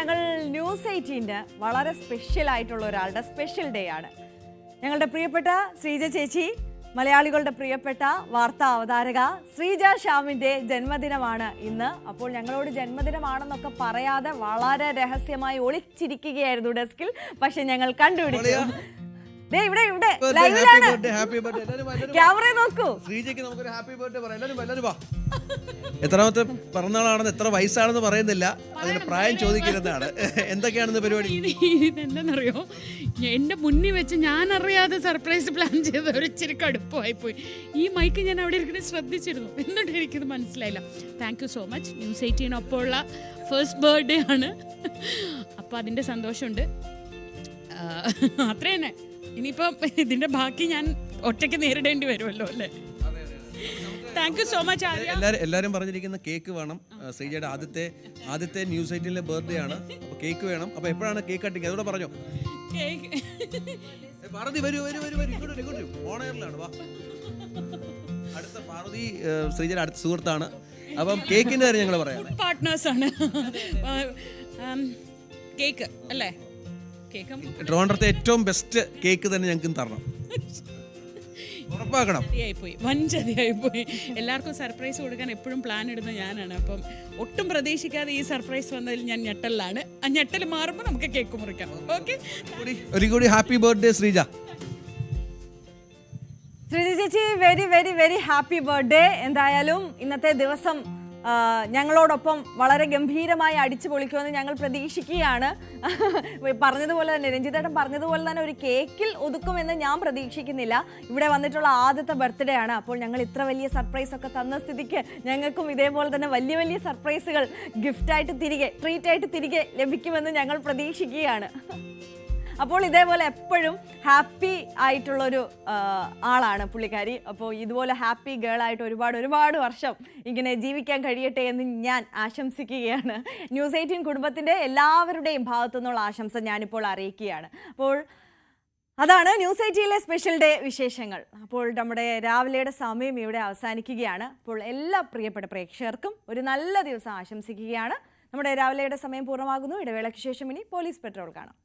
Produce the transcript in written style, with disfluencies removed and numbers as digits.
ഞങ്ങൾ ന്യൂസ് 18 വളരെ സ്പെഷ്യൽ ആയിട്ടുള്ള ഒരാളുടെ സ്പെഷ്യൽ ഡേ ആണ്. ഞങ്ങളുടെ പ്രിയപ്പെട്ട ശ്രീജ ചേച്ചി, മലയാളികളുടെ പ്രിയപ്പെട്ട വാർത്താ അവതാരക ശ്രീജ ശ്യാമിന്റെ ജന്മദിനമാണ് ഇന്ന്. അപ്പോൾ ഞങ്ങളോട് ജന്മദിനമാണെന്നൊക്കെ പറയാതെ വളരെ രഹസ്യമായി ഒളിച്ചിരിക്കുകയായിരുന്നു ഡെസ്കിൽ. പക്ഷെ ഞങ്ങൾ കണ്ടുപിടിച്ചു. ഇവിടെ ലൈവിലാണ്. ക്യാമറ നോക്കൂ. ശ്രീജയ്ക്ക് നമുക്കൊരു ഹാപ്പി ബർത്ത്ഡേ പറയാം. എത്രാമത്തെ പിറന്നാളാണെന്ന് എത്ര വയസ്സാണെന്ന് പറയുന്നില്ല, അതിന് പ്രായം ചോദിക്കുന്നതാണ്. എന്തൊക്കെയാണെന്ന് പരിപാടി? ഇതെന്താണെന്നറിയോ, എന്റെ മുന്നിൽ വെച്ച് ഞാൻ അറിയാതെ സർപ്രൈസ് പ്ലാൻ ചെയ്ത ഒരു ഇച്ചിരി കടുപ്പമായി പോയി. ഈ മൈക്ക് ഞാൻ അവിടെ ഇരിക്കുന്നത് ശ്രദ്ധിച്ചിരുന്നു, എന്നിട്ട് എനിക്കിത് മനസ്സിലായില്ല. Thank you so much. News 18 ഒപ്പമുള്ള ഫസ്റ്റ് ബർത്ത്ഡേ ആണ്. അപ്പം അതിൻ്റെ സന്തോഷമുണ്ട്. അത്ര തന്നെ. ഇനിയിപ്പം ഇതിന്റെ ബാക്കി ഞാൻ ഒറ്റയ്ക്ക് നേരിടേണ്ടി വരുമല്ലോ അല്ലേ. Thank you so much. എല്ലാവരും പറഞ്ഞിരിക്കുന്ന കേക്ക് വേണം. ശ്രീജയുടെ ആദ്യത്തെ ന്യൂസ് 18 ബർത്ത്ഡേ ആണ്. അപ്പൊ കേക്ക് വേണം. അപ്പൊ എപ്പോഴാണ് കേക്ക് കട്ടിങ്? അതോടെ പറഞ്ഞോ. പാർവതി വരൂ, ഓണയറിലാണ്. വാ. അടുത്ത പാർവതി ശ്രീജയുടെ അടുത്ത സുഹൃത്താണ്. അപ്പം കേക്കിന്റെ കാര്യം ഞങ്ങൾ പറയാം. പാർട്ട്നേഴ്സ് ആണ്. കേക്ക് അല്ലേ? ട്രിവാൻഡ്രത്തെ ഏറ്റവും ബെസ്റ്റ് കേക്ക് തന്നെ ഞങ്ങൾക്ക് തരണം, ഉറപ്പാക്കണം. വഞ്ചതിയായിപ്പോയി. എല്ലാവർക്കും സർപ്രൈസ് കൊടുക്കാൻ എപ്പോഴും പ്ലാൻ ഇടുന്ന ഞാനാണ്. അപ്പം ഒട്ടും പ്രതീക്ഷിക്കാതെ ഈ സർപ്രൈസ് വന്നതിൽ ഞാൻ ഞെട്ടലിലാണ്. ആ ഞെട്ടൽ മാറുമ്പോൾ നമുക്ക് കേക്ക് മുറിക്കാം. ഓക്കെ, ഒരിക്കൽ ഹാപ്പി ബർത്ത്ഡേ ശ്രീജ. ശ്രീജ ചേച്ചി, very very very happy birthday. എന്തായാലും ഇന്നത്തെ ദിവസം ഞങ്ങളോടൊപ്പം വളരെ ഗംഭീരമായി അടിച്ചു പൊളിക്കുമെന്ന് ഞങ്ങൾ പ്രതീക്ഷിക്കുകയാണ്. പറഞ്ഞതുപോലെ തന്നെ, രഞ്ജിത്തേട്ടൻ പറഞ്ഞതുപോലെ തന്നെ ഒരു കേക്കിൽ ഒതുക്കുമെന്ന് ഞാൻ പ്രതീക്ഷിക്കുന്നില്ല. ഇവിടെ വന്നിട്ടുള്ള ആദ്യത്തെ ബർത്ത്ഡേ ആണ്. അപ്പോൾ ഞങ്ങൾ ഇത്ര വലിയ സർപ്രൈസ് ഒക്കെ തന്ന സ്ഥിതിക്ക് ഞങ്ങൾക്കും ഇതേപോലെ തന്നെ വലിയ വലിയ സർപ്രൈസുകൾ ഗിഫ്റ്റായിട്ട് ട്രീറ്റായിട്ട് തിരികെ ലഭിക്കുമെന്ന് ഞങ്ങൾ പ്രതീക്ഷിക്കുകയാണ്. അപ്പോൾ ഇതേപോലെ എപ്പോഴും ഹാപ്പി ആയിട്ടുള്ളൊരു ആളാണ് പുള്ളിക്കാരി. അപ്പോൾ ഇതുപോലെ ഹാപ്പി ഗേൾ ആയിട്ട് ഒരുപാട് വർഷം ഇങ്ങനെ ജീവിക്കാൻ കഴിയട്ടെ എന്ന് ഞാൻ ആശംസിക്കുകയാണ്. ന്യൂസ് 18 കുടുംബത്തിൻ്റെ എല്ലാവരുടെയും ഭാഗത്തു നിന്നുള്ള ആശംസ ഞാനിപ്പോൾ അറിയിക്കുകയാണ്. അപ്പോൾ അതാണ് ന്യൂസ് 18 സ്പെഷ്യൽ ഡേ വിശേഷങ്ങൾ. അപ്പോൾ നമ്മുടെ രാവിലെയുടെ സമയം ഇവിടെ അവസാനിക്കുകയാണ്. അപ്പോൾ എല്ലാ പ്രിയപ്പെട്ട പ്രേക്ഷകർക്കും ഒരു നല്ല ദിവസം ആശംസിക്കുകയാണ്. നമ്മുടെ രാവിലെയുടെ സമയം പൂർണ്ണമാകുന്നു. ഇടവേളയ്ക്ക് ശേഷം ഇനി പോലീസ് പെട്രോൾ കാണാം.